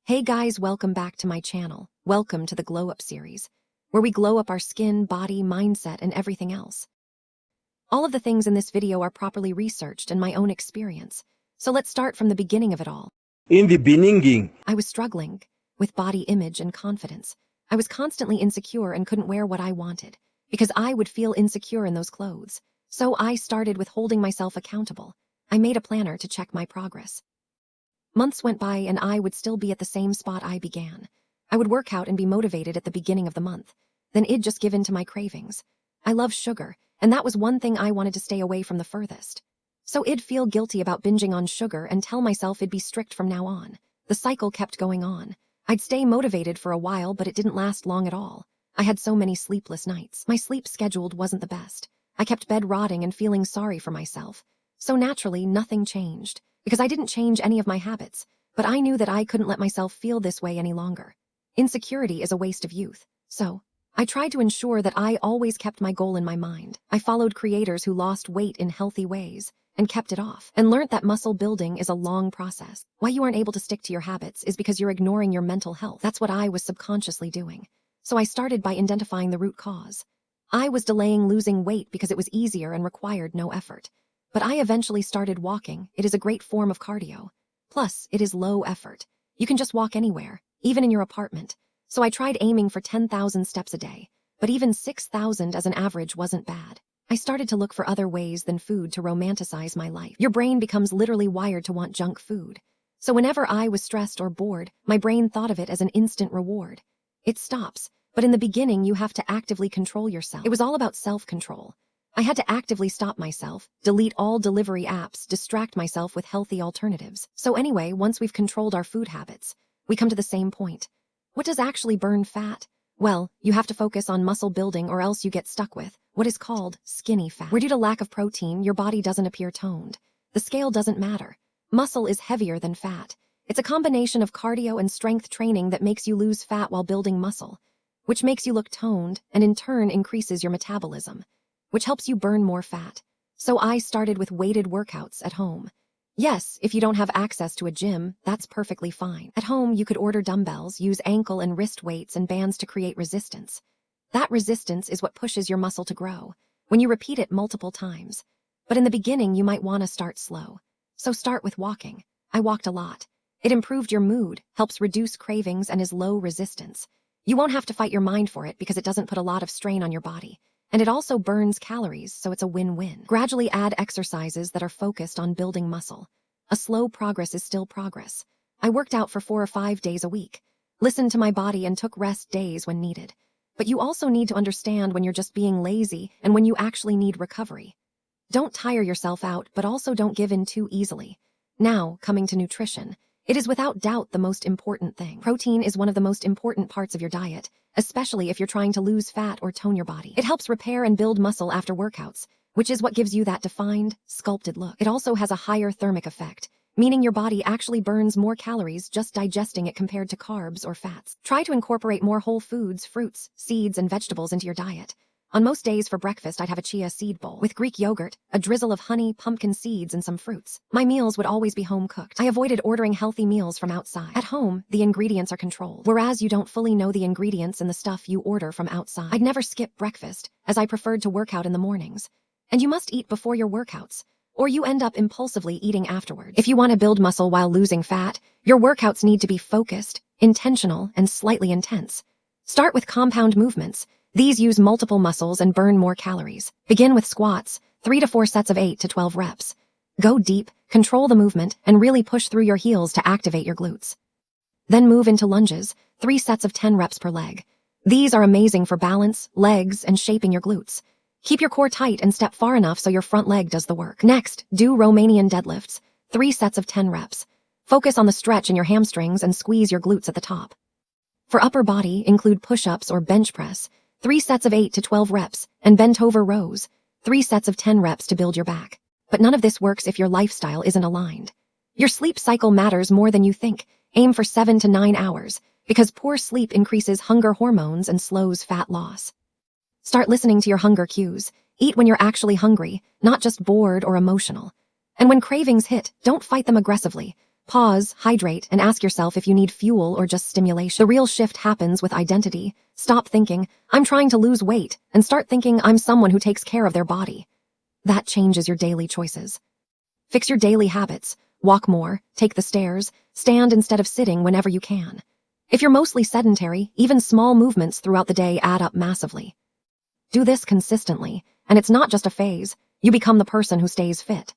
Hey guys, welcome back to my channel. Welcome to the Glow Up series, where we glow up our skin, body, mindset, and everything else. All of the things in this video are properly researched and my own experience. So let's start from the beginning of it all. In the beginning, I was struggling with body image and confidence. I was constantly insecure and couldn't wear what I wanted because I would feel insecure in those clothes. So I started with holding myself accountable. I made a planner to check my progress. Months went by and I would still be at the same spot I began. I would work out and be motivated at the beginning of the month. Then it'd just give in to my cravings. I love sugar, and that was one thing I wanted to stay away from the furthest. So I'd feel guilty about binging on sugar and tell myself it'd be strict from now on. The cycle kept going on. I'd stay motivated for a while, but it didn't last long at all. I had so many sleepless nights. My sleep schedule wasn't the best. I kept bed rotting and feeling sorry for myself. So naturally, nothing changed. Because I didn't change any of my habits, but I knew that I couldn't let myself feel this way any longer. Insecurity is a waste of youth. So I tried to ensure that I always kept my goal in my mind. I followed creators who lost weight in healthy ways and kept it off, and learned that muscle building is a long process. Why you aren't able to stick to your habits is because you're ignoring your mental health. That's what I was subconsciously doing. So I started by identifying the root cause. I was delaying losing weight because it was easier and required no effort. But I eventually started walking. It is a great form of cardio. Plus, it is low effort. You can just walk anywhere, even in your apartment. So I tried aiming for 10,000 steps a day, but even 6,000 as an average wasn't bad. I started to look for other ways than food to romanticize my life. Your brain becomes literally wired to want junk food. So whenever I was stressed or bored, my brain thought of it as an instant reward. It stops, but in the beginning you have to actively control yourself. It was all about self-control. I had to actively stop myself, delete all delivery apps, distract myself with healthy alternatives. So anyway, once we've controlled our food habits, we come to the same point. What does actually burn fat? Well, you have to focus on muscle building or else you get stuck with what is called skinny fat. Where due to lack of protein, your body doesn't appear toned. The scale doesn't matter. Muscle is heavier than fat. It's a combination of cardio and strength training that makes you lose fat while building muscle, which makes you look toned and in turn increases your metabolism, which helps you burn more fat. So I started with weighted workouts at home. Yes, if you don't have access to a gym, that's perfectly fine. At home, you could order dumbbells, use ankle and wrist weights and bands to create resistance. That resistance is what pushes your muscle to grow when you repeat it multiple times. But in the beginning, you might want to start slow. So start with walking. I walked a lot. It improved your mood, helps reduce cravings, and is low resistance. You won't have to fight your mind for it because it doesn't put a lot of strain on your body. And it also burns calories, so it's a win-win. Gradually add exercises that are focused on building muscle. A slow progress is still progress. I worked out for 4 or 5 days a week, listened to my body and took rest days when needed. But you also need to understand when you're just being lazy and when you actually need recovery. Don't tire yourself out, but also don't give in too easily. Now, coming to nutrition, it is without doubt the most important thing. Protein is one of the most important parts of your diet, especially if you're trying to lose fat or tone your body. It helps repair and build muscle after workouts, which is what gives you that defined, sculpted look. It also has a higher thermic effect, meaning your body actually burns more calories just digesting it compared to carbs or fats. Try to incorporate more whole foods, fruits, seeds, and vegetables into your diet. On most days for breakfast, I'd have a chia seed bowl with Greek yogurt, a drizzle of honey, pumpkin seeds, and some fruits. My meals would always be home-cooked. I avoided ordering healthy meals from outside. At home, the ingredients are controlled, whereas you don't fully know the ingredients in the stuff you order from outside. I'd never skip breakfast, as I preferred to work out in the mornings. And you must eat before your workouts, or you end up impulsively eating afterwards. If you want to build muscle while losing fat, your workouts need to be focused, intentional, and slightly intense. Start with compound movements. These use multiple muscles and burn more calories. Begin with squats, 3 to 4 sets of 8 to 12 reps. Go deep, control the movement, and really push through your heels to activate your glutes. Then move into lunges, 3 sets of 10 reps per leg. These are amazing for balance, legs, and shaping your glutes. Keep your core tight and step far enough so your front leg does the work. Next, do Romanian deadlifts, 3 sets of 10 reps. Focus on the stretch in your hamstrings and squeeze your glutes at the top. For upper body, include push-ups or bench press, 3 sets of 8 to 12 reps, and bent-over rows, 3 sets of 10 reps to build your back. But none of this works if your lifestyle isn't aligned. Your sleep cycle matters more than you think. Aim for 7 to 9 hours, because poor sleep increases hunger hormones and slows fat loss. Start listening to your hunger cues. Eat when you're actually hungry, not just bored or emotional. And when cravings hit, don't fight them aggressively. Pause, hydrate, and ask yourself if you need fuel or just stimulation. The real shift happens with identity. Stop thinking, I'm trying to lose weight, and start thinking I'm someone who takes care of their body. That changes your daily choices. Fix your daily habits. Walk more, take the stairs, stand instead of sitting whenever you can. If you're mostly sedentary, even small movements throughout the day add up massively. Do this consistently, and it's not just a phase. You become the person who stays fit.